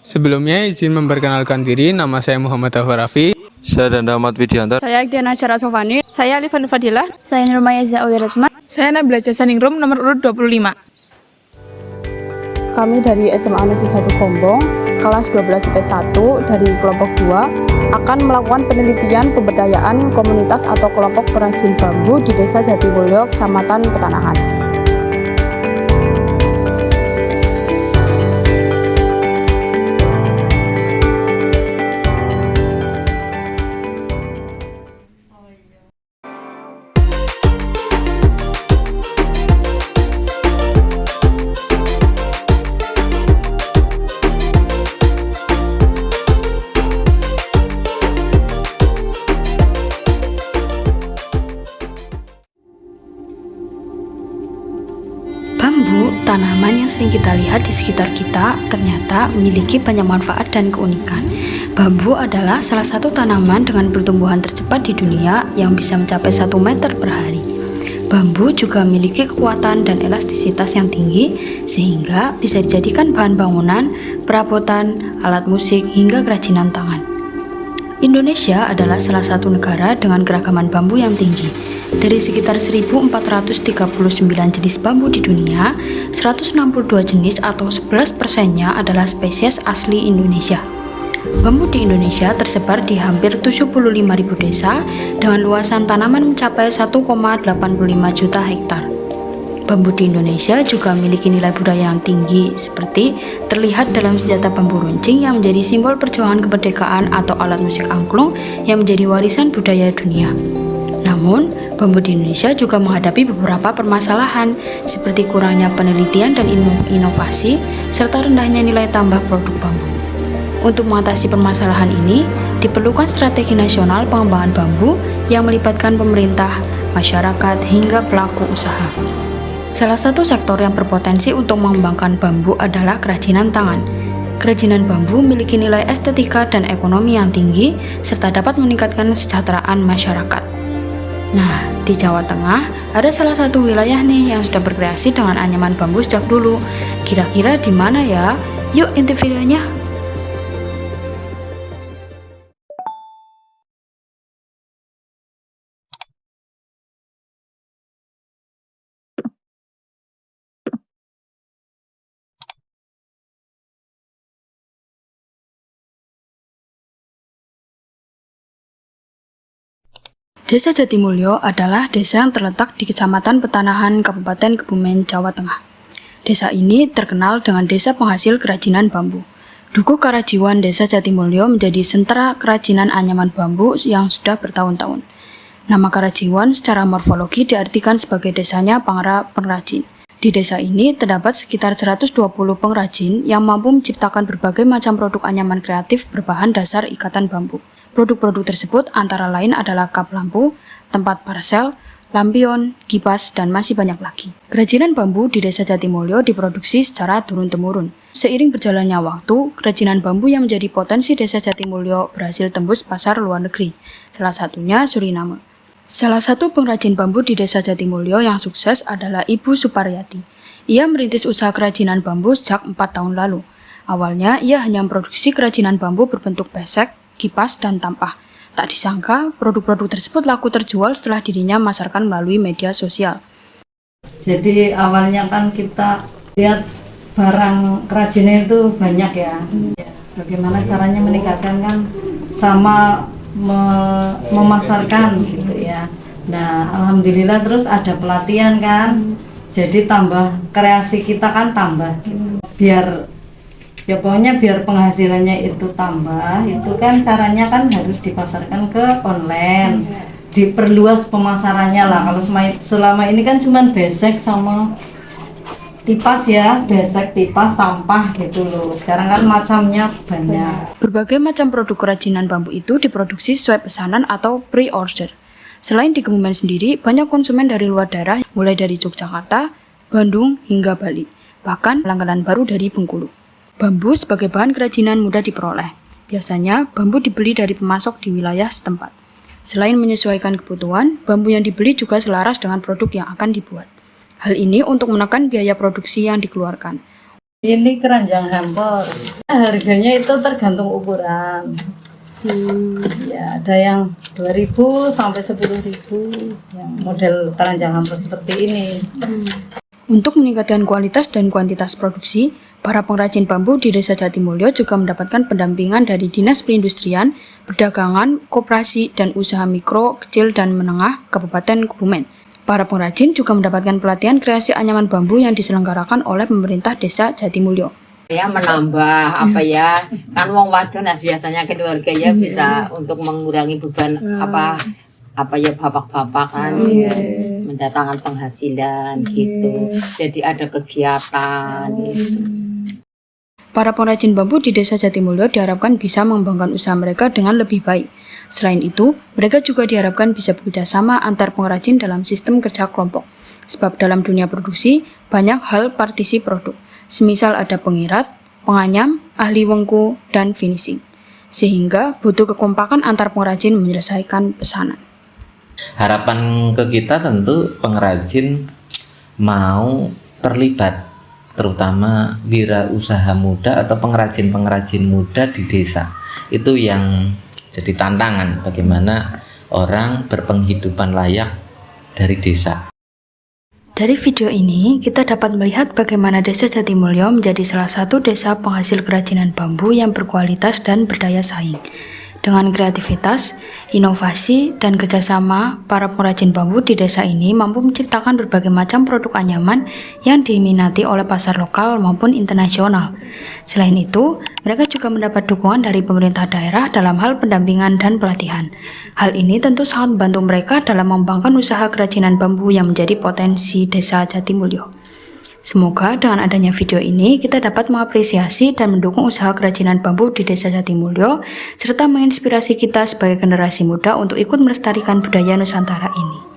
Sebelumnya izin memperkenalkan diri, nama saya Muhammad Afarafi. Saya Danda Ahmad Widianto. Saya Aktiana Syara Sofani. Saya Alifan Fadilah. Saya Nurmaya Zawirajma. Saya Nabila Jasaningrum nomor urut 25. Kami dari SMA Negeri 1 Gombong, kelas 12-1 dari kelompok 2, akan melakukan penelitian pemberdayaan komunitas atau kelompok perajin bambu di Desa Jatimulyo, Kecamatan Petanahan. Bambu, tanaman yang sering kita lihat di sekitar kita, ternyata memiliki banyak manfaat dan keunikan. Bambu adalah salah satu tanaman dengan pertumbuhan tercepat di dunia yang bisa mencapai 1 meter per hari. Bambu juga memiliki kekuatan dan elastisitas yang tinggi, sehingga bisa dijadikan bahan bangunan, perabotan, alat musik, hingga kerajinan tangan. Indonesia adalah salah satu negara dengan keragaman bambu yang tinggi. Dari sekitar 1.439 jenis bambu di dunia, 162 jenis atau 11%-nya adalah spesies asli Indonesia. Bambu di Indonesia tersebar di hampir 75.000 desa dengan luasan tanaman mencapai 1,85 juta hektar. Bambu di Indonesia juga memiliki nilai budaya yang tinggi, seperti terlihat dalam senjata bambu runcing yang menjadi simbol perjuangan kemerdekaan atau alat musik angklung yang menjadi warisan budaya dunia. Namun, bambu di Indonesia juga menghadapi beberapa permasalahan, seperti kurangnya penelitian dan inovasi, serta rendahnya nilai tambah produk bambu. Untuk mengatasi permasalahan ini, diperlukan strategi nasional pengembangan bambu yang melibatkan pemerintah, masyarakat, hingga pelaku usaha. Salah satu sektor yang berpotensi untuk mengembangkan bambu adalah kerajinan tangan. Kerajinan bambu memiliki nilai estetika dan ekonomi yang tinggi, serta dapat meningkatkan kesejahteraan masyarakat. Nah, di Jawa Tengah, ada salah satu wilayah nih yang sudah berkreasi dengan anyaman bambu sejak dulu. Kira-kira di mana ya? Yuk intip videonya! Desa Jatimulyo adalah desa yang terletak di Kecamatan Petanahan, Kabupaten Kebumen, Jawa Tengah. Desa ini terkenal dengan desa penghasil kerajinan bambu. Dukuh Karajiwan Desa Jatimulyo menjadi sentra kerajinan anyaman bambu yang sudah bertahun-tahun. Nama Karajiwan secara morfologi diartikan sebagai desanya para pengrajin. Di desa ini terdapat sekitar 120 pengrajin yang mampu menciptakan berbagai macam produk anyaman kreatif berbahan dasar ikatan bambu. Produk-produk tersebut antara lain adalah kap lampu, tempat parcel, lampion, kipas, dan masih banyak lagi. Kerajinan bambu di Desa Jatimulyo diproduksi secara turun-temurun. Seiring berjalannya waktu, kerajinan bambu yang menjadi potensi Desa Jatimulyo berhasil tembus pasar luar negeri, salah satunya Suriname. Salah satu pengrajin bambu di Desa Jatimulyo yang sukses adalah Ibu Suparyati. Ia merintis usaha kerajinan bambu sejak 4 tahun lalu. Awalnya, ia hanya memproduksi kerajinan bambu berbentuk besek, kipas, dan tampah. Tak disangka, produk-produk tersebut laku terjual setelah dirinya memasarkan melalui media sosial. Jadi awalnya kan kita lihat barang kerajinan itu banyak ya. Bagaimana caranya meningkatkan kan sama memasarkan gitu ya. Nah, alhamdulillah terus ada pelatihan kan. Jadi tambah kreasi kita kan tambah. Pokoknya biar penghasilannya itu tambah, itu kan caranya kan harus dipasarkan ke online, diperluas pemasarannya lah. Kalau selama ini kan cuma besek sama tipas ya, besek, tipas, tampah gitu loh. Sekarang kan macamnya banyak. Berbagai macam produk kerajinan bambu itu diproduksi sesuai pesanan atau pre-order. Selain di Kebumen sendiri, banyak konsumen dari luar daerah, mulai dari Yogyakarta, Bandung, hingga Bali. Bahkan langganan baru dari Bengkulu. Bambu sebagai bahan kerajinan mudah diperoleh. Biasanya, bambu dibeli dari pemasok di wilayah setempat. Selain menyesuaikan kebutuhan, bambu yang dibeli juga selaras dengan produk yang akan dibuat. Hal ini untuk menekan biaya produksi yang dikeluarkan. Ini keranjang hampers. Harganya itu tergantung ukuran. Ya, ada yang 2.000 sampai 10.000 yang model keranjang hampers seperti ini. Untuk meningkatkan kualitas dan kuantitas produksi, para pengrajin bambu di Desa Jatimulyo juga mendapatkan pendampingan dari Dinas Perindustrian, Perdagangan, Koperasi, dan Usaha Mikro, Kecil, dan Menengah Kabupaten Kebumen. Para pengrajin juga mendapatkan pelatihan kreasi anyaman bambu yang diselenggarakan oleh pemerintah Desa Jatimulyo. Ya menambah kan wong wadon nah biasanya keluarga ya bisa untuk mengurangi beban bapak-bapak kan mendatangkan penghasilan gitu, jadi ada kegiatan gitu. Para pengrajin bambu di Desa Jatimulyo diharapkan bisa mengembangkan usaha mereka dengan lebih baik. Selain itu, mereka juga diharapkan bisa bekerja sama antar pengrajin dalam sistem kerja kelompok. Sebab dalam dunia produksi, banyak hal partisi produk. Semisal ada pengirat, penganyam, ahli wengku, dan finishing. Sehingga butuh kekompakan antar pengrajin menyelesaikan pesanan. Harapan ke kita tentu pengrajin mau terlibat, terutama wirausaha muda atau pengrajin-pengrajin muda di desa. Itu yang jadi tantangan, bagaimana orang berpenghidupan layak dari desa. Dari video ini, kita dapat melihat bagaimana Desa Jatimulyo menjadi salah satu desa penghasil kerajinan bambu yang berkualitas dan berdaya saing. Dengan kreativitas, inovasi, dan kerjasama, para pengrajin bambu di desa ini mampu menciptakan berbagai macam produk anyaman yang diminati oleh pasar lokal maupun internasional. Selain itu, mereka juga mendapat dukungan dari pemerintah daerah dalam hal pendampingan dan pelatihan. Hal ini tentu sangat membantu mereka dalam mengembangkan usaha kerajinan bambu yang menjadi potensi Desa Jatimulyo. Semoga dengan adanya video ini kita dapat mengapresiasi dan mendukung usaha kerajinan bambu di Desa Jatimulyo serta menginspirasi kita sebagai generasi muda untuk ikut melestarikan budaya Nusantara ini.